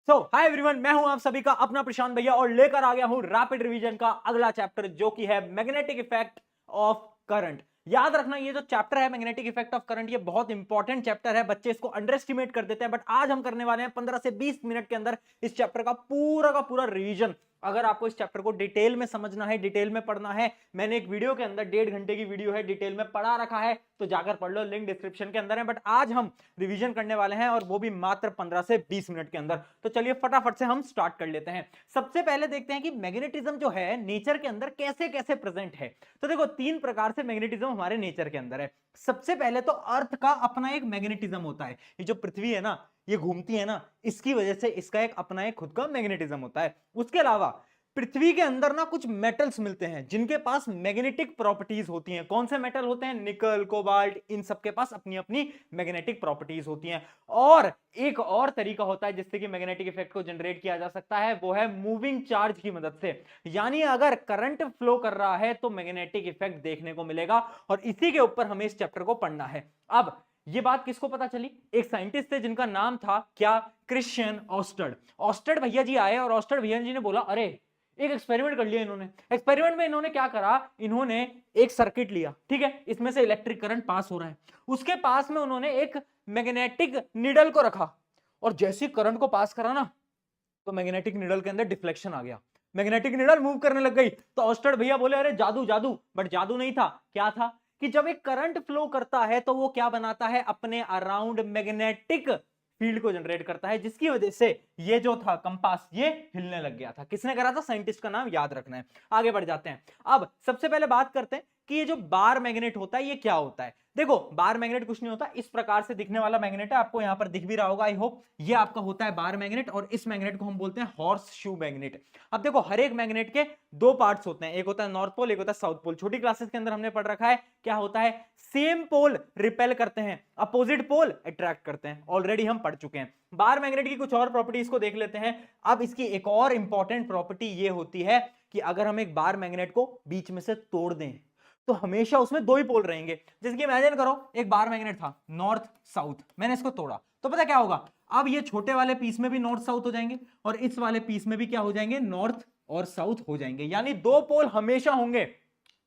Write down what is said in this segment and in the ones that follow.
Hi everyone, मैं हूं आप सभी का अपना प्रशांत भैया और लेकर आ गया हूं रैपिड रिवीजन का अगला चैप्टर जो कि है मैग्नेटिक इफेक्ट ऑफ करंट। याद रखना, ये जो चैप्टर है मैग्नेटिक इफेक्ट ऑफ करंट, ये बहुत इंपॉर्टेंट चैप्टर है। बच्चे इसको अंडर एस्टिमेट कर देते हैं, बट आज हम करने वाले हैं 15 से 20 मिनट के अंदर इस चैप्टर का पूरा रिवीजन। अगर आपको इस चैप्टर को डिटेल में समझना है, डिटेल में पढ़ना है, मैंने एक वीडियो के अंदर 1.5 घंटे की वीडियो है, डिटेल में पढ़ा रखा है, तो जाकर पढ़ लो, लिंक डिस्क्रिप्शन के अंदर है। बट आज हम रिवीजन करने वाले हैं और वो भी मात्र 15 से 20 मिनट के अंदर। तो चलिए फटाफट से हम स्टार्ट कर लेते हैं। सबसे पहले देखते हैं कि मैग्नेटिज्म जो है नेचर के अंदर कैसे कैसे प्रेजेंट है। तो देखो, 3 प्रकार से मैग्नेटिज्म हमारे नेचर के अंदर है। सबसे पहले तो अर्थ का अपना एक मैग्नेटिज्म होता है। ये जो पृथ्वी है ना, ये घूमती है ना, इसकी वजह से इसका एक अपना एक खुद का मैग्नेटिज्म होता है। उसके अलावा पृथ्वी के अंदर ना कुछ मेटल्स मिलते हैं जिनके पास मैग्नेटिक प्रॉपर्टीज होती हैं। कौन से मेटल होते हैं? निकल, कोबाल्ट, इन सब के पास अपनी अपनी मैग्नेटिक प्रॉपर्टीज होती हैं। और एक और तरीका होता है जिससे कि मैग्नेटिक इफेक्ट को जनरेट किया जा सकता है, वो है मूविंग चार्ज की मदद से। यानी अगर करंट फ्लो कर रहा है तो मैग्नेटिक इफेक्ट देखने को मिलेगा, और इसी के ऊपर हमें इस चैप्टर को पढ़ना है। अब ये बात किसको पता चली? एक साइंटिस्ट थे जिनका नाम था क्या? क्रिश्चियन ऑस्टर्ड। ऑस्टर्ड भैया जी आए और ऑस्टर्ड भैया जी ने बोला, अरे एक एक्सपेरिमेंट कर लिया इन्होंने। एक्सपेरिमेंट में इन्होंने क्या करा, इन्होंने एक सर्किट लिया, ठीक है, इसमें से इलेक्ट्रिक करंट पास हो रहा है, उसके पास में उन्होंने एक मैग्नेटिक निडल को रखा, और जैसे करंट को पास करा ना, तो मैग्नेटिक निडल के अंदर डिफ्लेक्शन आ गया, मैग्नेटिक निडल मूव करने लग गई। तो ऑस्टर्ड भैया बोले, अरे जादू जादू। बट जादू नहीं था। क्या था कि जब एक करंट फ्लो करता है तो वो क्या बनाता है, अपने अराउंड मैग्नेटिक फील्ड को जनरेट करता है, जिसकी वजह से ये जो था कंपास, ये हिलने लग गया था। किसने करा था? साइंटिस्ट का नाम याद रखना है। आगे बढ़ जाते हैं। अब सबसे पहले बात करते हैं कि ये जो बार मैग्नेट होता है ये क्या होता है। देखो, बार मैग्नेट कुछ नहीं होता, इस प्रकार से दिखने वाला मैग्नेट है, आपको यहां पर दिख भी रहा होगा, आई होप। ये आपका होता है बार मैग्नेट, और इस मैग्नेट को हम बोलते हैं हॉर्स शू मैग्नेट। अब देखो, हर एक मैग्नेट के 2 पार्ट्स होते हैं, एक होता है नॉर्थ पोल, एक होता है साउथ पोल। छोटी क्लासेस के अंदर हमने पढ़ रखा है क्या होता है, सेम पोल रिपेल करते हैं, अपोजिट पोल अट्रैक्ट करते हैं, ऑलरेडी हम पढ़ चुके हैं। बार मैग्नेट की कुछ और प्रॉपर्टीज को देख लेते हैं। अब इसकी एक और इंपॉर्टेंट प्रॉपर्टी ये होती है कि अगर हम एक बार मैग्नेट को बीच में से तोड़ दें तो हमेशा उसमें 2 ही पोल रहेंगे। जैसे कि इमेजिन करो, एक बार मैग्नेट था नॉर्थ साउथ, मैंने इसको तोड़ा, तो पता क्या होगा, अब ये छोटे वाले पीस में भी नॉर्थ साउथ हो जाएंगे, और इस वाले पीस में भी क्या हो जाएंगे, नॉर्थ और साउथ हो जाएंगे। यानी 2 पोल हमेशा होंगे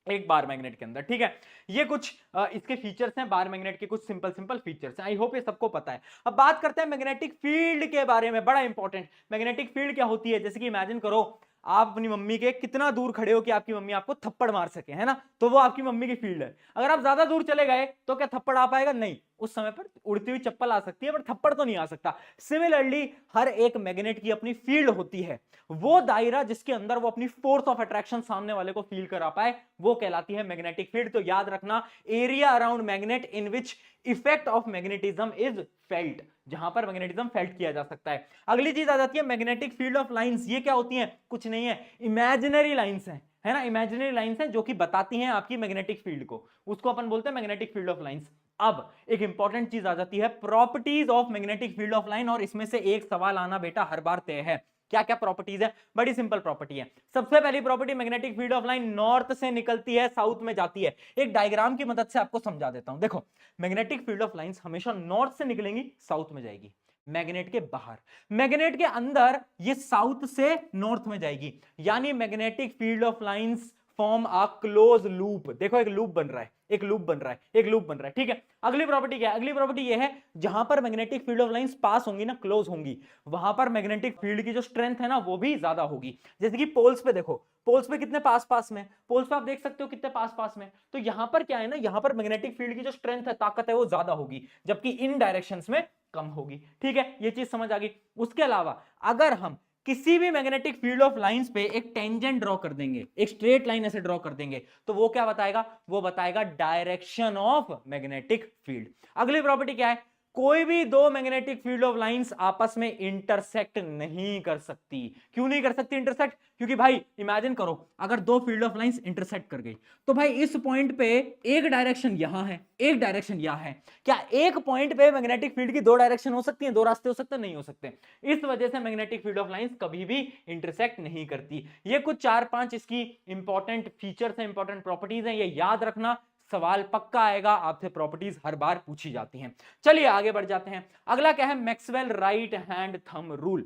एक बार मैग्नेट के अंदर, ठीक है। ये कुछ इसके फीचर्स हैं, बार मैग्नेट के कुछ सिंपल सिंपल फीचर्स हैं, आई होप ये सबको पता है। अब बात करते हैं मैग्नेटिक फील्ड के बारे में, बड़ा इंपॉर्टेंट। मैग्नेटिक फील्ड क्या होती है? जैसे कि इमेजिन करो, आप अपनी मम्मी के कितना दूर खड़े हो कि आपकी मम्मी आपको थप्पड़ मार सके, है ना, तो वो आपकी मम्मी की फील्ड है। अगर आप ज्यादा दूर चले गए तो क्या थप्पड़ आ पाएगा? नहीं, उस समय पर उड़ती हुई चप्पल आ सकती है, पर थप्पड़ तो नहीं आ सकता। सिमिलरली हर एक मैग्नेट की अपनी फील्ड होती है, वो दायरा जिसके अंदर वो अपनी फोर्स ऑफ अट्रैक्शन सामने वाले को फील करा पाए, वो कहलाती है मैग्नेटिक फील्ड। तो याद रखना, area around magnet in which effect of magnetism is felt, जहां पर मैग्नेटिज्म फेल्ट किया जा सकता है। अगली चीज आ जाती है मैग्नेटिक फील्ड ऑफ लाइंस। ये क्या होती है? कुछ नहीं है, इमेजिनरी लाइंस है ना, इमेजिनरी लाइंस हैं जो कि बताती हैं आपकी मैग्नेटिक फील्ड को, उसको अपन बोलते हैं मैग्नेटिक फील्ड ऑफ लाइंस। अब एक इंपॉर्टेंट चीज आ जाती है, properties of magnetic field of line, और इसमें से एक सवाल आना बेटा हर बार तय है। क्या क्या प्रॉपर्टीज है? बड़ी सिंपल प्रॉपर्टी है। सबसे पहली property, magnetic field of line north से निकलती है, साउथ में जाती है। एक डायग्राम की मदद से आपको समझा देता हूं। देखो, मैग्नेटिक फील्ड ऑफ लाइंस हमेशा नॉर्थ से निकलेंगी, साउथ में जाएगी। मैग्नेट के बाहर, मैग्नेट के अंदर ये साउथ से नॉर्थ में जाएगी। यानी magnetic field of lines form a close loop. देखो, एक लूप बन रहा है, एक लूप बन रहा है, एक लूप बन रहा है, ठीक है। अगली प्रॉपर्टी क्या है? अगली प्रॉपर्टी ये है, जहां पर magnetic field of lines pass होंगी ना, क्लोज होंगी, वहां पर मैग्नेटिक फील्ड की जो स्ट्रेंथ है ना, वो भी ज्यादा होगी। जैसे कि पोल्स पे देखो, पोल्स पे कितने पास पास में, पोल्स पे आप देख सकते हो कितने पास पास में। तो यहां पर क्या है ना, यहां पर मैग्नेटिक फील्ड की जो स्ट्रेंथ है, ताकत है, वो ज्यादा होगी, जबकि इन डायरेक्शंस में कम होगी, ठीक है। ये चीज समझ आ गई। उसके अलावा अगर हम किसी भी मैग्नेटिक फील्ड ऑफ लाइंस पे एक टेंजेंट ड्रॉ कर देंगे, एक स्ट्रेट लाइन ऐसे ड्रॉ कर देंगे, तो वो क्या बताएगा? वो बताएगा डायरेक्शन ऑफ मैग्नेटिक फील्ड। अगली प्रॉपर्टी क्या है? कोई भी 2 मैग्नेटिक फील्ड ऑफ लाइंस आपस में इंटरसेक्ट नहीं कर सकती। क्यों नहीं कर सकती इंटरसेक्ट? क्योंकि भाई इमेजिन करो, अगर 2 फील्ड ऑफ लाइंस इंटरसेक्ट कर गई, तो भाई इस पॉइंट पे एक डायरेक्शन यहां है, एक डायरेक्शन यहां है। क्या एक पॉइंट पे मैग्नेटिक फील्ड की 2 डायरेक्शन हो सकती है, 2 रास्ते हो सकते हैं? नहीं हो सकते। इस वजह से मैग्नेटिक फील्ड ऑफ लाइंस कभी भी इंटरसेक्ट नहीं करती। ये कुछ 4-5 इसकी इंपॉर्टेंट फीचर्स हैं, इंपॉर्टेंट प्रॉपर्टीज हैं, ये याद रखना, सवाल पक्का आएगा आपसे, प्रॉपर्टीज हर बार पूछी जाती हैं। चलिए आगे बढ़ जाते हैं। अगला क्या है? Maxwell right hand thumb rule.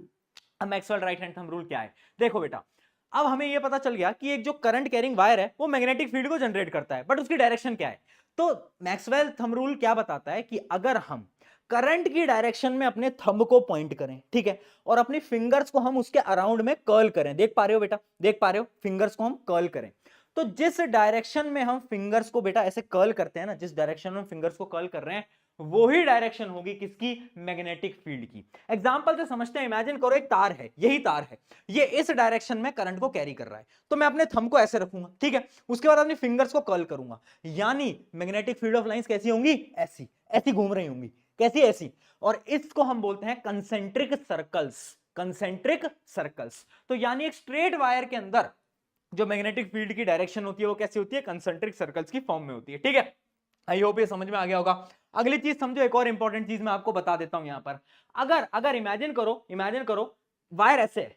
अब Maxwell right hand thumb rule क्या है, देखो बेटा, अब हमें यह पता चल गया कि एक जो करंट कैरिंग वायर है वो मैग्नेटिक फील्ड को जनरेट करता है, बट उसकी डायरेक्शन क्या है। तो मैक्सवेल थंब रूल क्या बताता है कि अगर हम करंट की डायरेक्शन में अपने थंब को पॉइंट करें, ठीक है, और अपनी फिंगर्स को हम उसके अराउंड में कर्ल करें, देख पा रहे हो बेटा, देख पा रहे हो, फिंगर्स को हम कर्ल करें, तो जिस डायरेक्शन में हम फिंगर्स को बेटा ऐसे कर्ल करते हैं ना, जिस डायरेक्शन में हम फिंगर्स को कर्ल कर रहे हैं, वो ही डायरेक्शन होगी किसकी, मैग्नेटिक फील्ड की। एग्जांपल से समझते हैं, इमेजिन करो एक तार है, यही तार है, ये इस डायरेक्शन में करंट को कैरी कर रहा है, तो मैं अपने थंब को ऐसे रखूंगा, ठीक है, उसके बाद अपनी फिंगर्स को कर्ल करूंगा, यानी मैग्नेटिक फील्ड ऑफ लाइंस कैसी होंगी, ऐसी ऐसी घूम रही होंगी, कैसी, ऐसी, और इसको हम बोलते हैं कंसेंट्रिक सर्कल्स, कंसेंट्रिक सर्कल्स। तो यानी एक स्ट्रेट वायर के अंदर जो मैग्नेटिक फील्ड की डायरेक्शन होती है वो कैसी होती है, कंसेंट्रिक सर्कल्स की फॉर्म में होती है, ठीक है। आई होप ये समझ में आ गया होगा। अगली चीज समझो, एक और इंपॉर्टेंट चीज मैं आपको बता देता हूं यहां पर, अगर अगर इमेजिन करो वायर ऐसे है,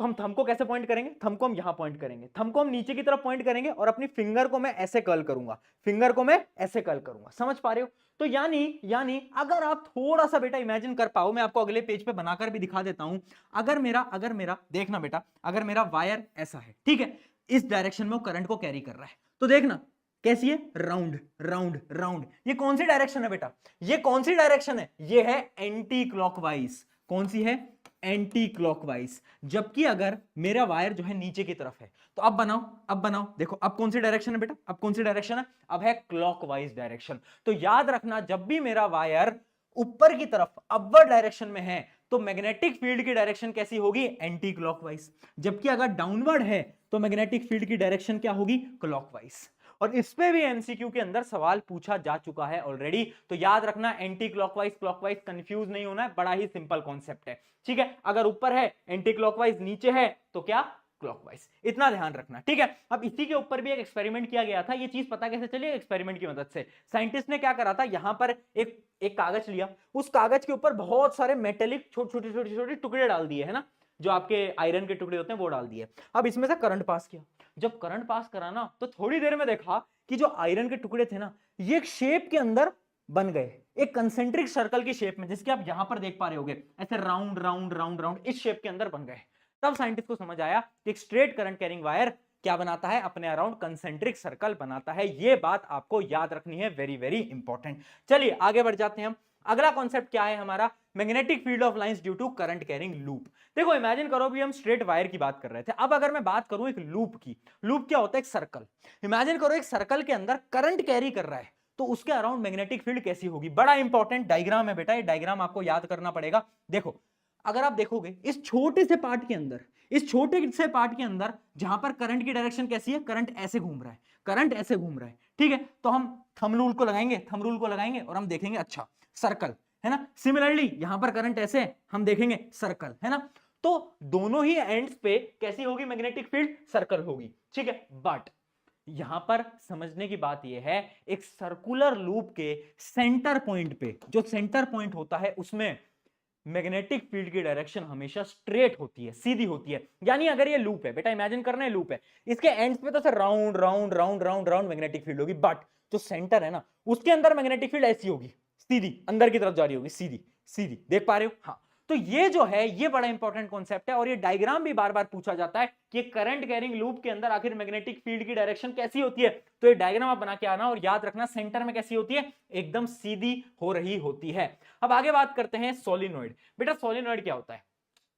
तो हम थंब को कैसे पॉइंट करेंगे, थंब को हम यहां पॉइंट करेंगे, थंब को हम नीचे की तरफ पॉइंट करेंगे और अपनी फिंगर को मैं ऐसे कर्ल करूंगा, फिंगर को मैं ऐसे कर्ल करूंगा, समझ पा रहे हो। तो यानी अगर आप थोड़ा सा बेटा इमेजिन कर पाओ, मैं आपको अगले पेज पे बनाकर भी दिखा देता हूं, अगर मेरा देखना बेटा, अगर मेरा वायर ऐसा है, ठीक है, इस डायरेक्शन में वो करंट को कैरी कर रहा है, तो देखना कैसी है, राउंड राउंड राउंड, ये कौन सी डायरेक्शन है बेटा, ये कौन सी डायरेक्शन है, ये है एंटी क्लॉकवाइज, कौन सी है, एंटी क्लॉकवाइज। जबकि अगर मेरा वायर जो है नीचे की तरफ है, तो अब बनाओ, देखो अब कौन सी डायरेक्शन है बेटा, अब कौन सी डायरेक्शन है, अब है क्लॉकवाइज डायरेक्शन। तो याद रखना, जब भी मेरा वायर ऊपर की तरफ अपवर्ड डायरेक्शन में है, तो मैग्नेटिक फील्ड की डायरेक्शन कैसी होगी, एंटी क्लॉकवाइज, जबकि अगर डाउनवर्ड है तो मैग्नेटिक फील्ड की डायरेक्शन क्या होगी, क्लॉकवाइज। और इस पे भी एमसीक्यू के अंदर सवाल पूछा जा चुका है ऑलरेडी, तो याद रखना एंटी क्लॉकवाइज क्लॉकवाइज कंफ्यूज नहीं होना है, बड़ा ही सिंपल कॉन्सेप्ट है, ठीक है। अगर ऊपर है एंटी क्लॉकवाइज, नीचे है तो क्या, क्लॉकवाइज, इतना ध्यान रखना, ठीक है। अब इसी के ऊपर भी एक एक्सपेरिमेंट किया गया था, ये चीज पता कैसे चली, एक्सपेरिमेंट की मदद से। साइंटिस्ट ने क्या करा था, यहां पर एक कागज लिया, उस कागज के ऊपर बहुत सारे मेटेलिक छोटे छोटे टुकड़े डाल दिए, है ना, जो आपके आयरन के टुकड़े होते हैं वो डाल दिए। अब इसमें से करंट पास किया, जब करंट पास करा ना, तो थोड़ी देर में देखा कि जो आयरन के टुकड़े थे ना, ये एक शेप के अंदर बन गए, एक कंसेंट्रिक सर्कल की शेप में, जिसके आप यहां पर देख पा रहे होगे, ऐसे राउंड राउंड राउंड राउंड इस शेप के अंदर बन गए। तब साइंटिस्ट को समझ आया कि एक स्ट्रेट करंट कैरिंग वायर क्या बनाता है, अपने अराउंड कंसेंट्रिक सर्कल बनाता है। ये बात आपको याद रखनी है, वेरी वेरी इंपॉर्टेंट। चलिए आगे बढ़ जाते हैं हम। अगला कॉन्सेप्ट क्या है हमारा, magnetic field of lines due to current carrying loop. देखो इमेजिन करो, अभी हम स्ट्रेट वायर की बात कर रहे थे, अब अगर मैं बात करूं एक लूप की, लूप क्या होता है, एक सर्कल। इमेजिन करो एक सर्कल के अंदर करंट कैरी कर रहा है, तो उसके अराउंड मैग्नेटिक फील्ड कैसी होगी। बड़ा इंपॉर्टेंट डायग्राम है बेटा, ये डायग्राम आपको याद करना पड़ेगा। देखो अगर आप देखोगे इस छोटे से पार्ट के अंदर, इस छोटे से पार्ट के अंदर जहां पर करंट की डायरेक्शन कैसी है, करंट ऐसे घूम रहा है, करंट ऐसे घूम रहा है, ठीक है, तो हम थंब रूल को लगाएंगे, थंब रूल को लगाएंगे और हम देखेंगे अच्छा सर्कल है ना। सिमिलरली यहां पर करंट ऐसे है, हम देखेंगे सर्कल है ना। तो दोनों ही एंड्स पे कैसी होगी मैग्नेटिक फील्ड, सर्कल होगी, ठीक है। बट यहां पर समझने की बात यह है, एक सर्कुलर लूप के सेंटर पॉइंट पे, जो सेंटर पॉइंट होता है उसमें मैग्नेटिक फील्ड की डायरेक्शन हमेशा स्ट्रेट होती है, सीधी होती है। यानी अगर ये लूप है बेटा, इमेजिन करना है लूप है, इसके एंड्स पे तो sir round round round round round magnetic field होगी, बट जो सेंटर है ना, उसके अंदर मैग्नेटिक फील्ड ऐसी होगी, सीधी अंदर की तरफ जा रही होगी, सीधी सीधी, देख पा रहे हो, हाँ। तो ये जो है ये बड़ा इंपॉर्टेंट कॉन्सेप्ट है, और ये डायग्राम भी बार बार पूछा जाता है कि करंट कैरिंग लूप के अंदर आखिर मैग्नेटिक फील्ड की डायरेक्शन कैसी होती है। तो ये डायग्राम आप बना के आना, और याद रखना सेंटर में कैसी होती है, एकदम सीधी हो रही होती है। अब आगे बात करते हैं सोलिनॉइड। बेटा सोलिनॉइड क्या होता है,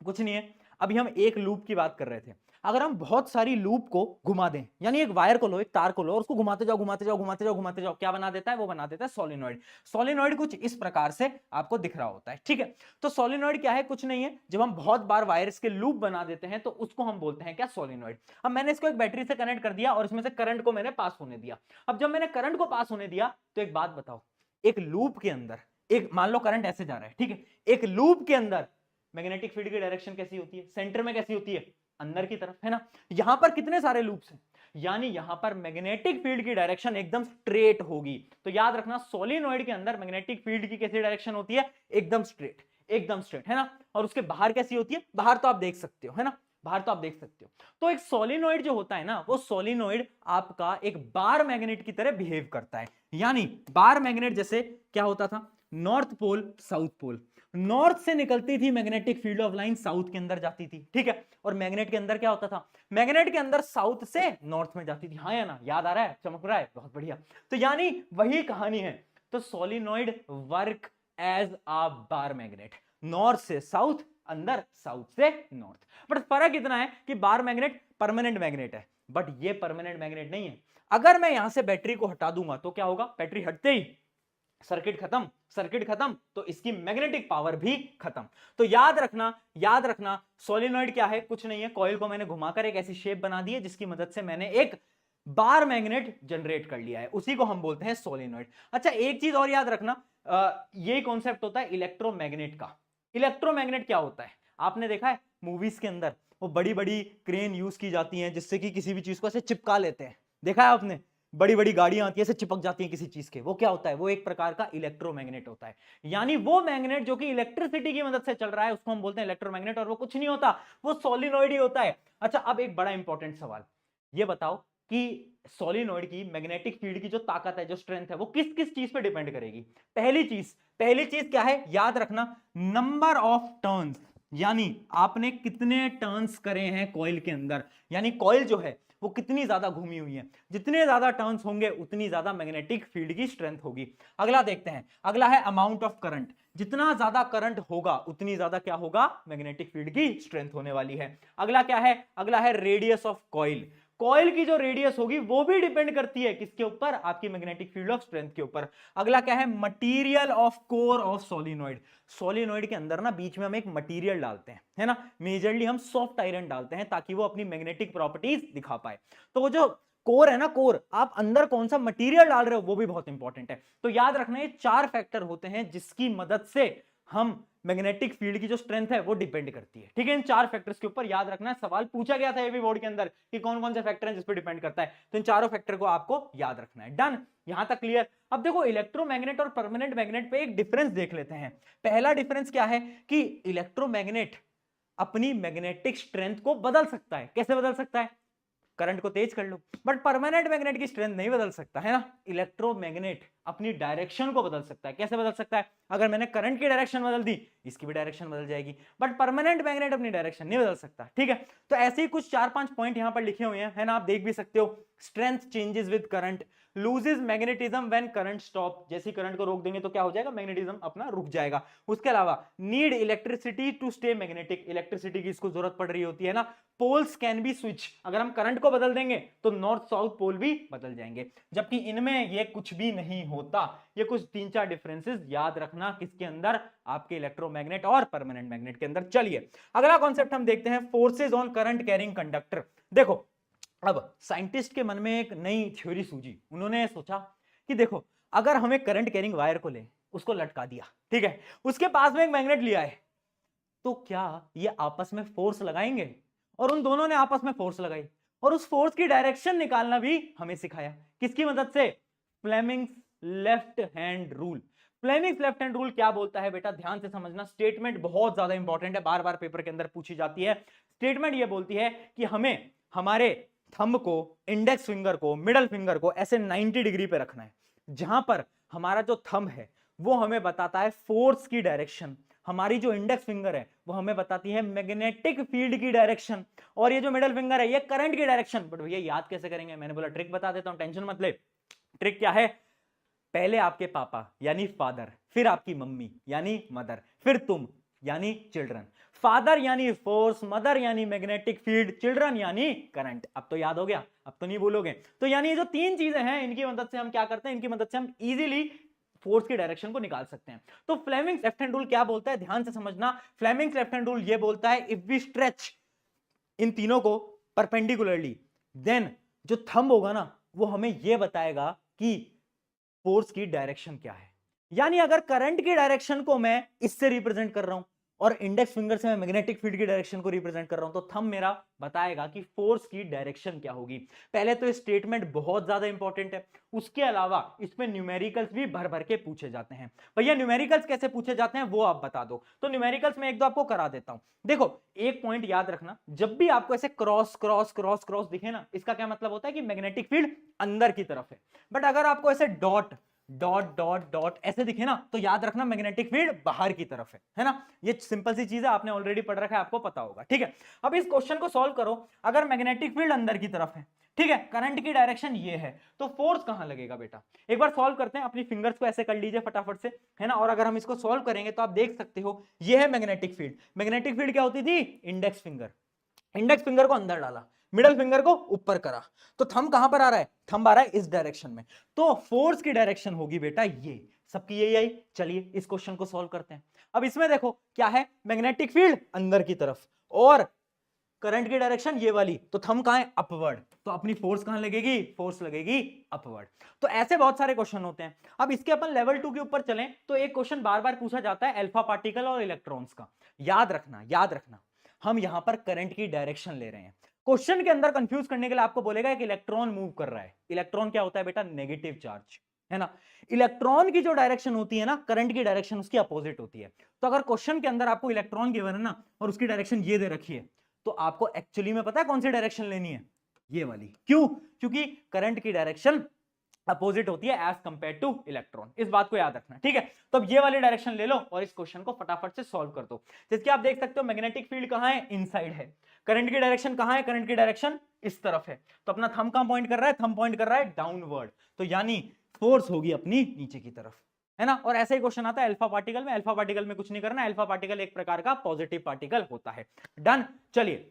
कुछ नहीं है, अभी हम एक लूप की बात कर रहे थे। अगर हम बहुत सारी लूप को घुमा दें, यानी एक वायर को लो, एक तार को लो और उसको घुमाते जाओ घुमाते जाओ घुमाते जाओ घुमाते जाओ, क्या बना देता है, वो बना देता है सोलिनॉइड। सोलिनॉइड कुछ इस प्रकार से आपको दिख रहा होता है, ठीक है। तो सोलिनॉइड क्या है, कुछ नहीं है, जब हम बहुत बार वायर्स के लूप बना देते हैं तो उसको हम बोलते हैं क्या, सोलिनॉइड। अब मैंने इसको एक बैटरी से कनेक्ट कर दिया और इसमें से करंट को मैंने पास होने दिया। अब जब मैंने करंट को पास होने दिया, तो एक बात बताओ, एक लूप के अंदर, एक मान लो करंट ऐसे जा रहा है, ठीक है, एक लूप के अंदर मैग्नेटिक फील्ड की डायरेक्शन कैसी होती है, सेंटर में कैसी होती है, अंदर की तरफ, है ना। यहां पर कितने सारे लूप्स हैं, यानी यहां पर मैग्नेटिक फील्ड की डायरेक्शन एकदम स्ट्रेट होगी। तो याद रखना सोलिनॉइड के अंदर मैग्नेटिक फील्ड की कैसी डायरेक्शन होती है, एकदम स्ट्रेट, एकदम स्ट्रेट, है ना। और उसके बाहर कैसी होती है, बाहर तो आप देख सकते हो, है ना, बाहर तो आप देख सकते हो। तो एक सोलिनॉइड जो होता है ना, वो सोलिनॉइड आपका एक बार मैग्नेट की तरह बिहेव करता है। यानी बार मैग्नेट जैसे क्या होता था, north pole south pole, north से निकलती थी magnetic field of line, south के अंदर जाती थी, ठीक है। और मैग्नेट के अंदर क्या होता था, मैग्नेट के अंदर साउथ से नॉर्थ में जाती थी, हाँ या ना, याद आ रहा है, चमक रहा है, बहुत बढ़िया। तो यानी वही कहानी है। तो solenoid work as a bar magnet, north से साउथ, अंदर साउथ से नॉर्थ। बट फर्क इतना है कि बार मैग्नेट परमानेंट मैग्नेट है, बट ये परमानेंट मैग्नेट नहीं है। अगर मैं यहां से बैटरी को हटा दूंगा तो क्या होगा, बैटरी हटते ही सर्किट खत्म, सर्किट खत्म, तो इसकी मैग्नेटिक पावर भी खत्म। तो याद रखना, याद रखना, सोलिनॉइड क्या है, कुछ नहीं है, कॉइल को मैंने घुमाकर एक ऐसी शेप बना दी है जिसकी मदद से मैंने एक बार मैग्नेट जनरेट कर लिया है, उसी को हम बोलते हैं सोलिनॉइड। अच्छा, एक चीज और याद रखना, ये कॉन्सेप्ट होता है इलेक्ट्रोमैग्नेट का। इलेक्ट्रोमैग्नेट क्या होता है, आपने देखा है मूवीज के अंदर वो बड़ी बड़ी क्रेन यूज की जाती हैं जिससे कि किसी भी चीज को ऐसे चिपका लेते हैं, देखा है आपने, बड़ी बड़ी गाड़ियां आती है ऐसे चिपक जाती हैं किसी चीज के, वो क्या होता है, वो एक प्रकार का इलेक्ट्रोमैग्नेट होता है। यानी वो मैग्नेट जो कि इलेक्ट्रिसिटी की मदद से चल रहा है उसको हम बोलते हैं इलेक्ट्रोमैग्नेट, और वो कुछ नहीं होता, वो सोलिनॉइड ही होता है। अच्छा, अब एक बड़ा इंपॉर्टेंट सवाल, ये बताओ कि सोलिनॉइड की मैग्नेटिक फील्ड की जो ताकत है, जो स्ट्रेंथ है, वो किस किस चीज पे डिपेंड करेगी। पहली चीज क्या है, याद रखना, नंबर ऑफ टर्न्स, यानी आपने कितने टर्न्स करे हैं कॉइल के अंदर, यानी कॉइल जो है वो कितनी ज्यादा घूमी हुई है, जितने ज्यादा टर्न्स होंगे उतनी ज्यादा मैग्नेटिक फील्ड की स्ट्रेंथ होगी। अगला देखते हैं, अगला है अमाउंट ऑफ करंट, जितना ज्यादा करंट होगा उतनी ज्यादा क्या होगा, मैग्नेटिक फील्ड की स्ट्रेंथ होने वाली है। अगला क्या है, अगला है रेडियस ऑफ कॉइल, कॉइल की जो रेडियस होगी वो भी डिपेंड करती है किसके ऊपर, आपकी मैग्नेटिक फील्ड ऑफ स्ट्रेंथ के ऊपर। अगला क्या है, material of core of solenoid, solenoid के अंदर ना बीच में हम एक मटेरियल डालते हैं, है ना, मेजरली हम सॉफ्ट आयरन डालते हैं ताकि वो अपनी मैग्नेटिक प्रॉपर्टीज दिखा पाए। तो वो जो कोर है ना, कोर, आप अंदर कौन सा मटेरियल डाल रहे हो वो भी बहुत इंपॉर्टेंट है। तो याद रखना ये 4 फैक्टर होते हैं जिसकी मदद से हम मैग्नेटिक फील्ड की जो स्ट्रेंथ है वो डिपेंड करती है, ठीक है। इन 4 फैक्टर्स के ऊपर याद रखना है, सवाल पूछा गया था ये भी बोर्ड के अंदर कि कौन कौन से फैक्टर हैं जिस पे डिपेंड करता है, तो इन चारों फैक्टर को आपको याद रखना है। डन, यहां तक क्लियर। अब देखो इलेक्ट्रोमैग्नेट और परमानेंट मैग्नेट पे एक डिफरेंस देख लेते हैं। पहला डिफरेंस क्या है कि इलेक्ट्रोमैग्नेट अपनी मैग्नेटिक स्ट्रेंथ को बदल सकता है, कैसे बदल सकता है, करंट को तेज कर लो, बट परमानेंट मैग्नेट की स्ट्रेंथ नहीं बदल सकता, है ना। इलेक्ट्रोमैग्नेट अपनी डायरेक्शन को बदल सकता है, कैसे बदल सकता है, अगर मैंने करंट की डायरेक्शन बदल दी इसकी भी डायरेक्शन बदल जाएगी, बट परमानेंट मैग्नेट अपनी डायरेक्शन नहीं बदल सकता, ठीक है। तो ऐसे ही कुछ 4-5 पॉइंट यहां पर लिखे हुए हैं, है ना, आप देख भी सकते हो। Strength changes with current, loses magnetism when current stop, जैसे करंट को रोक देंगे तो क्या हो जाएगा, मैग्नेटिज्म अपना रुक जाएगा। उसके अलावा need electricity to stay magnetic, electricity की इसको जरूरत पड़ रही होती है ना। पोल्स कैन बी स्विच, अगर हम करंट को बदल देंगे तो नॉर्थ साउथ पोल भी बदल जाएंगे, जबकि इनमें ये कुछ भी नहीं होता। ये कुछ 3-4 डिफरेंसेस याद रखना किसके अंदर, आपके इलेक्ट्रोमैग्नेट और परमानेंट मैग्नेट के अंदर। चलिए अगला कॉन्सेप्ट हम देखते हैं, forces on current carrying conductor. देखो अब साइंटिस्ट के मन में एक नई थ्योरी सूझी, उन्होंने सोचा कि देखो अगर हमें करंट कैरिंग वायर को ले, उसको लटका दिया, ठीक है, उसके पास में एक मैग्नेट लिया है, तो क्या ये आपस में फोर्स लगाएंगे, और उन दोनों ने आपस में फोर्स लगाई, और उस फोर्स की डायरेक्शन निकालना भी हमें सिखाया, किसकी मदद से, Fleming's left hand rule. Fleming's left hand rule क्या बोलता है बेटा, ध्यान से समझना, स्टेटमेंट बहुत ज्यादा इंपॉर्टेंट है, बार बार पेपर के अंदर पूछी जाती है। स्टेटमेंट ये बोलती है कि हमें हमारे थंब को, इंडेक्स फिंगर को, मिडल फिंगर को ऐसे 90 डिग्री पे रखना है, जहां पर हमारा जो थंब है वो हमें बताता है फोर्स की डायरेक्शन, हमारी जो इंडेक्स फिंगर है वो हमें बताती है मैग्नेटिक फील्ड की डायरेक्शन, और ये जो मिडल फिंगर है ये करंट की डायरेक्शन। बट भैया याद कैसे करेंगे, मैंने बोला ट्रिक बता देता हूं, टेंशन मत ले। ट्रिक क्या है, पहले आपके पापा यानी फादर, फिर आपकी मम्मी यानी मदर, फिर तुम यानी चिल्ड्रन। फादर यानी फोर्स, मदर यानी मैग्नेटिक फील्ड, चिल्ड्रन यानी करंट। अब तो याद हो गया, अब तो नहीं भूलोगे। तो यानी ये जो 3 चीजें हैं इनकी मदद से हम क्या करते हैं, इनकी मदद से हम इजीली फोर्स की डायरेक्शन को निकाल सकते हैं। तो फ्लेमिंग्स लेफ्ट हैंड रूल क्या बोलता है, ध्यान से समझना। फ्लेमिंग्स लेफ्ट हैंड रूल ये बोलता है इफ वी स्ट्रेच इन तीनों को परपेंडिकुलरली, देन जो थंब होगा ना वो हमें ये बताएगा कि फोर्स की डायरेक्शन क्या है। यानी अगर करंट की डायरेक्शन को मैं इससे रिप्रेजेंट कर रहा हूं और इंडेक्स फिंगर से मैं मैग्नेटिक फील्ड की डायरेक्शन को रिप्रेजेंट कर रहा हूं, तो थंब मेरा बताएगा कि फोर्स की डायरेक्शन क्या होगी। पहले तो स्टेटमेंट बहुत ज्यादा इंपॉर्टेंट है, उसके अलावा इसमें न्यूमेरिकल्स भी भर भर के पूछे जाते हैं। भैया न्यूमेरिकल्स कैसे पूछे जाते हैं वो आप बता दो, तो न्यूमेरिकल्स में एक दो आपको करा देता हूं। देखो एक पॉइंट याद रखना, जब भी आपको ऐसे क्रॉस क्रॉस क्रॉस क्रॉस दिखे ना, इसका क्या मतलब होता है कि मैग्नेटिक फील्ड अंदर की तरफ है। बट अगर आपको ऐसे डॉट डॉट डॉट डॉट ऐसे दिखे ना, तो याद रखना मैग्नेटिक फील्ड बाहर की तरफ है ना। ये सिंपल सी चीज है, आपने ऑलरेडी पढ़ रखा है, आपको पता होगा, ठीक है। अब इस क्वेश्चन को सॉल्व करो, अगर मैग्नेटिक फील्ड अंदर की तरफ है, ठीक है, करंट की डायरेक्शन ये है, तो फोर्स कहां लगेगा बेटा? एक बार सॉल्व करते हैं, अपनी फिंगर्स को ऐसे कर लीजिए फटाफट से, है ना। और अगर हम इसको सॉल्व करेंगे तो आप देख सकते हो ये है मैग्नेटिक फील्ड। मैग्नेटिक फील्ड क्या होती थी? Index finger. इंडेक्स फिंगर को अंदर डाला, मिडल फिंगर को ऊपर करा, तो थंब कहां पर आ रहा है? थंब आ रहा है इस डायरेक्शन में, तो फोर्स की डायरेक्शन होगी बेटा ये, सबकी यही आई। चलिए इस क्वेश्चन को सॉल्व करते हैं। अब इसमें देखो क्या है, मैग्नेटिक फील्ड अंदर की तरफ और करंट की डायरेक्शन ये वाली, तो थंब कहां है? अपवर्ड, तो अपनी फोर्स कहां लगेगी? फोर्स लगेगी अपवर्ड। तो ऐसे बहुत सारे क्वेश्चन होते हैं। अब इसके अपन लेवल 2 के ऊपर चलें तो एक क्वेश्चन बार बार पूछा जाता है अल्फा पार्टिकल और इलेक्ट्रॉन्स का। याद रखना, याद रखना, हम यहां पर करंट की डायरेक्शन ले रहे हैं। क्वेश्चन के अंदर कंफ्यूज करने के लिए आपको बोलेगा एक इलेक्ट्रॉन मूव कर रहा है। इलेक्ट्रॉन क्या होता है बेटा? नेगेटिव चार्ज, है ना। इलेक्ट्रॉन की जो डायरेक्शन होती है ना, करंट की डायरेक्शन उसकी अपोजिट होती है। तो अगर क्वेश्चन के अंदर आपको इलेक्ट्रॉन गिवन है ना और उसकी डायरेक्शन ये दे रखी है, तो आपको एक्चुअली में पता है कौन सी डायरेक्शन लेनी है? ये वाली। क्यों? क्योंकि करंट की डायरेक्शन अपोजिट होती है एज कंपेयर टू इलेक्ट्रॉन। इस बात को याद रखना, ठीक है। तो अब ये वाली डायरेक्शन ले लो और इस क्वेश्चन को फटाफट से सॉल्व कर दो। जैसे आप देख सकते हो मैग्नेटिक फील्ड कहां है? इनसाइड है। करंट की डायरेक्शन कहां है? करंट की डायरेक्शन इस तरफ है। तो अपना थंब कहां पॉइंट कर रहा है? थंब पॉइंट कर रहा है डाउनवर्ड, तो यानी फोर्स होगी अपनी नीचे की तरफ, है ना। और ऐसा ही क्वेश्चन आता है अल्फा पार्टिकल में। अल्फा पार्टिकल में कुछ नहीं करना, अल्फा पार्टिकल एक प्रकार का पॉजिटिव पार्टिकल होता है। डन। चलिए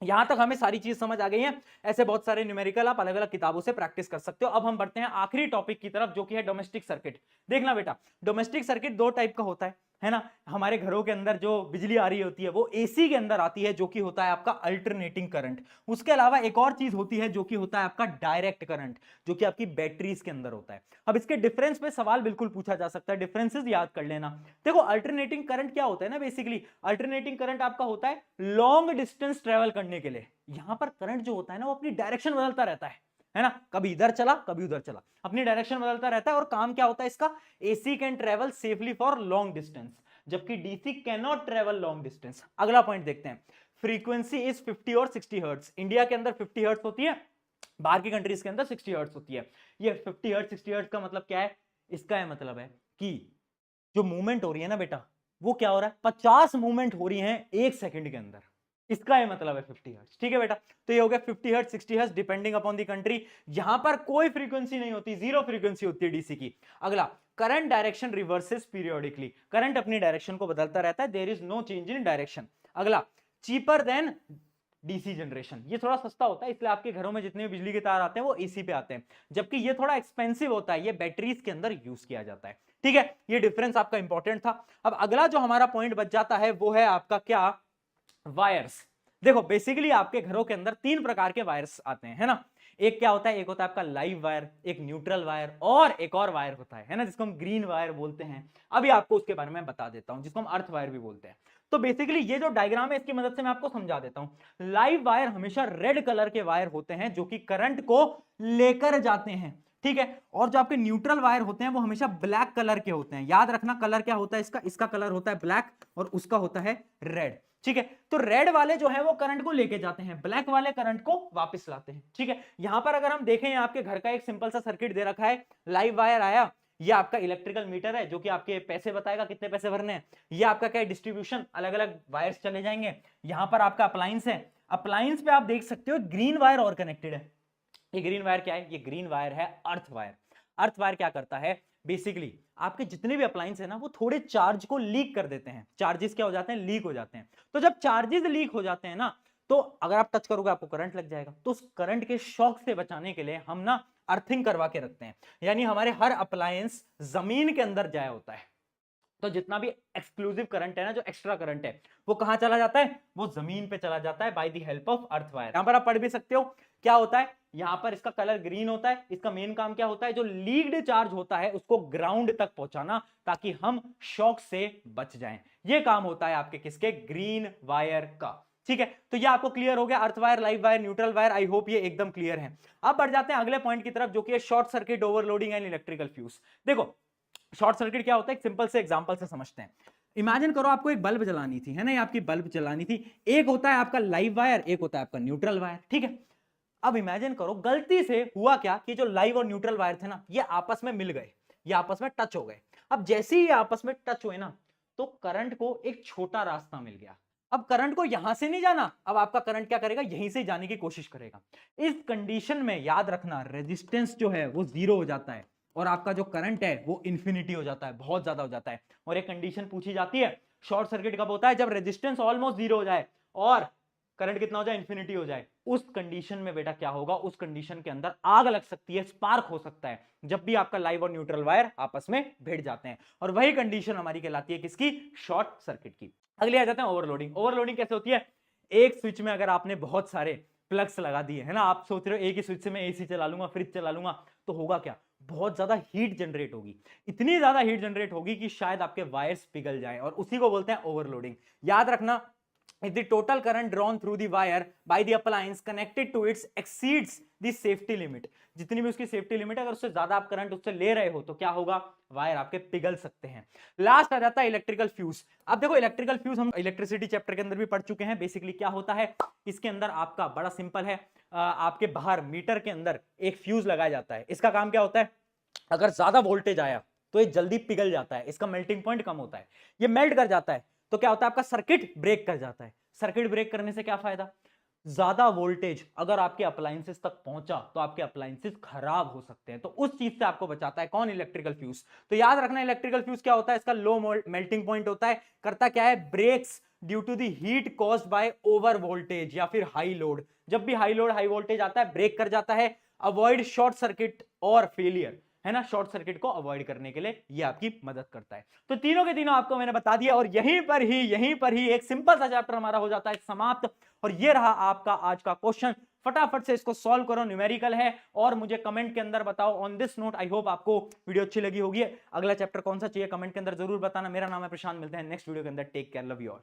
यहां तक हमें सारी चीज समझ आ गई है। ऐसे बहुत सारे न्यूमेरिकल आप अलग अलग किताबों से प्रैक्टिस कर सकते हो। अब हम बढ़ते हैं आखिरी टॉपिक की तरफ, जो कि है डोमेस्टिक सर्किट। देखना बेटा, डोमेस्टिक सर्किट दो टाइप का होता है ना। हमारे घरों के अंदर जो बिजली आ रही होती है वो एसी के अंदर आती है, जो कि होता है आपका अल्टरनेटिंग करंट। उसके अलावा एक और चीज होती है जो कि होता है आपका डायरेक्ट करंट, जो कि आपकी बैटरीज के अंदर होता है। अब इसके डिफरेंस पे सवाल बिल्कुल पूछा जा सकता है, डिफरेंसेस याद कर लेना। देखो अल्टरनेटिंग करंट क्या होता है ना, बेसिकली अल्टरनेटिंग करंट आपका होता है लॉन्ग डिस्टेंस ट्रेवल करने के लिए। यहां पर करंट जो होता है ना वो अपनी डायरेक्शन बदलता रहता है ना। कभी इधर चला कभी उधर चला, अपनी डायरेक्शन बदलता रहता है। और काम क्या होता है इसका? AC can travel safely for long distance, जबकि DC can not travel long distance. अगला पॉइंट देखते हैं, फ्रीक्वेंसी इज 50 और 60 हर्ट्ज। इंडिया के अंदर 50 हर्ट्ज होती है, बाहर की कंट्रीज के अंदर 60 हर्ट्ज होती है। ये 50 हर्ट्ज 60 हर्ट्ज का मतलब क्या है? इसका है मतलब है कि जो मूवमेंट हो रही है ना बेटा, वो क्या हो रहा है? 50 मूवमेंट हो रही है एक सेकंड के अंदर। इसका ये मतलब है 50 हर्ट्ज, ठीक है बेटा। तो ये हो गया 50 hertz 60 hertz depending upon the country. यहां पर कोई फ्रीक्वेंसी नहीं होती, जीरो फ्रीक्वेंसी होती है डीसी की। अगला, current direction reverses periodically. Current अपनी डायरेक्शन को बदलता रहता है, there is no change in direction. अगला, चीपर देन डीसी जनरेशन। ये थोड़ा सस्ता होता है, इसलिए आपके घरों में जितने भी बिजली के तार आते हैं वो एसी पे आते हैं, जबकि ये थोड़ा एक्सपेंसिव होता है, ये बैटरीज के अंदर यूज किया जाता है, ठीक है। ये डिफरेंस आपका इंपॉर्टेंट था। अब अगला जो हमारा पॉइंट बच जाता है वो है आपका क्या? वायर्स। देखो बेसिकली आपके घरों के अंदर तीन प्रकार के वायर्स आते हैं, है ना। एक क्या होता है? एक होता है आपका लाइव वायर, एक न्यूट्रल वायर और एक और वायर होता है ना, जिसको हम ग्रीन वायर बोलते हैं। अभी आपको उसके बारे में बता देता हूं, जिसको हम अर्थ वायर भी बोलते हैं। तो बेसिकली ये जो डायग्राम है इसकी मदद से मैं आपको समझा देता हूं। लाइव वायर हमेशा रेड कलर के वायर होते हैं जो कि करंट को लेकर जाते हैं, ठीक है। और जो आपके न्यूट्रल वायर होते हैं वो हमेशा ब्लैक कलर के होते हैं। याद रखना कलर क्या होता है इसका? इसका कलर होता है ब्लैक और उसका होता है रेड, ठीक है। तो रेड वाले जो है वो करंट को लेके जाते हैं, ब्लैक वाले करंट को वापस लाते हैं, ठीक है। यहां पर अगर हम देखें आपके घर का एक सिंपल सा सर्किट दे रखा है, लाइव वायर आया, ये आपका इलेक्ट्रिकल मीटर है जो कि आपके पैसे बताएगा कितने पैसे भरने हैं। ये आपका क्या है? डिस्ट्रीब्यूशन, अलग अलग वायर्स चले जाएंगे। यहां पर आपका अप्लायंस है, अप्लायंस पे आप देख सकते हो ग्रीन वायर और कनेक्टेड है। ये ग्रीन वायर क्या है? ये ग्रीन वायर है अर्थ वायर। अर्थ वायर क्या करता है? बेसिकली आपके जितने भी अप्लायंस है ना वो थोड़े चार्ज को लीक कर देते हैं। चार्जेस क्या हो जाते हैं? लीक हो जाते हैं। तो जब चार्जेस लीक हो जाते हैं ना, तो अगर आप टच करोगे आपको करंट लग जाएगा। तो उस करंट के शॉक से बचाने के लिए हम ना अर्थिंग करवा के रखते हैं, यानी हमारे हर अप्लायंस जमीन के अंदर जाया होता है। तो जितना भी एक्सक्लूसिव करंट है ना, जो एक्स्ट्रा करंट है, वो कहां चला जाता है? वो जमीन पे चला जाता है by the help of earth wire. यहां पर आप पढ़ भी सकते हो क्या होता है। यहां पर इसका कलर ग्रीन होता है। इसका मेन काम क्या होता है? जो लीक्ड चार्ज होता है उसको ग्राउंड तक पहुंचाना, ताकि हम शॉक से बच जाएं। ये काम होता है आपके किसके? ग्रीन वायर का, ठीक है। तो ये आपको क्लियर हो गया, earth wire, live wire, neutral wire. I hope ये एकदम क्लियर है। अब बढ़ जाते हैं अगले पॉइंट की तरफ, जो कि है short circuit, overloading and electrical fuse. देखो शॉर्ट सर्किट क्या होता है, एक सिंपल से एग्जांपल से समझते हैं। इमेजिन करो आपको एक बल्ब जलानी थी, है ना, ये आपकी बल्ब जलानी थी। एक होता है आपका लाइव वायर, एक होता है आपका न्यूट्रल वायर, ठीक है। अब इमेजिन करो गलती से हुआ क्या कि जो लाइव और न्यूट्रल वायर थे ना, ये आपस में मिल गए। ये आपस में टच हो गए। अब जैसे ही ये आपस में टच हुए ना, तो करंट को एक छोटा रास्ता मिल गया। अब करंट को यहां से नहीं जाना, अब आपका करंट क्या करेगा, यहीं से जाने की कोशिश करेगा। इस कंडीशन में याद रखना रेजिस्टेंस जो है वो 0 हो जाता है और आपका जो करंट है वो इंफिनिटी हो जाता है, बहुत ज्यादा हो जाता है। और एक कंडीशन पूछी जाती है, शॉर्ट सर्किट कब होता है, जब रेजिस्टेंस ऑलमोस्ट 0 हो जाए और करंट कितना हो जाए, इंफिनिटी हो जाए। उस कंडीशन में बेटा क्या होगा, उस कंडीशन के अंदर आग लग सकती है, स्पार्क हो सकता है, जब भी आपका लाइव और न्यूट्रल वायर आपस में भिड़ जाते हैं। और वही कंडीशन हमारी कहलाती है किसकी, शॉर्ट सर्किट की। अगले आ जाते हैं ओवरलोडिंग। ओवरलोडिंग कैसे होती है, एक स्विच में अगर आपने बहुत सारे प्लग्स लगा दिए है ना, आप सोच रहे हो एक ही स्विच से मैं एसी चला लूंगा, फ्रिज चला लूंगा, तो होगा क्या, बहुत ज्यादा हीट जनरेट होगी। इतनी ज्यादा हीट जनरेट होगी कि शायद आपके वायर्स पिघल जाएं, और उसी को बोलते हैं ओवरलोडिंग। याद रखना, if the total current drawn through the wire by the appliance connected to it exceeds the safety limit, जितनी भी उसकी सेफ्टी लिमिट है, अगर उससे ज्यादा आप करंट उससे ले रहे हो तो क्या होगा, वायर आपके पिघल सकते हैं। लास्ट आ जाता है इलेक्ट्रिकल फ्यूज। अब देखो इलेक्ट्रिकल फ्यूज हम इलेक्ट्रिसिटी चैप्टर के अंदर भी पढ़ चुके हैं। बेसिकली क्या होता है, इसके अंदर आपका बड़ा सिंपल है, आपके बाहर मीटर के अंदर एक फ्यूज लगाया जाता है। इसका काम क्या होता है, अगर ज्यादा वोल्टेज आया तो ये जल्दी पिघल जाता है, इसका मेल्टिंग पॉइंट कम होता है, ये मेल्ट कर जाता है, तो क्या होता है, आपका सर्किट ब्रेक कर जाता है। सर्किट ब्रेक करने से क्या फायदा, ज्यादा वोल्टेज अगर आपके अप्लायंसेस तक पहुंचा तो आपके अप्लायंसेस खराब हो सकते हैं, तो उस चीज से आपको बचाता है कौन, इलेक्ट्रिकल फ्यूज। तो याद रखना इलेक्ट्रिकल फ्यूज क्या होता है, इसका लो मेल्टिंग पॉइंट होता है, करता क्या है, breaks due to the heat caused by over voltage या फिर हाई लोड। जब भी हाई लोड हाई वोल्टेज आता है ब्रेक कर जाता है, अवॉइड शॉर्ट सर्किट और फेलियर, है ना, शॉर्ट सर्किट को अवॉइड करने के लिए ये आपकी मदद करता है। तो तीनों के तीनों आपको मैंने बता दिया, और यहीं पर ही एक सिंपल सा चैप्टर हमारा हो जाता है समाप्त। और ये रहा आपका आज का क्वेश्चन, फटाफट से इसको सॉल्व करो, न्यूमेरिकल है, और मुझे कमेंट के अंदर बताओ। On this note I hope आपको वीडियो अच्छी लगी होगी। अगला चैप्टर कौन सा चाहिए कमेंट के अंदर जरूर बताना। मेरा नाम है प्रशांत, मिलते हैं नेक्स्ट वीडियो के अंदर। Take care, love you all.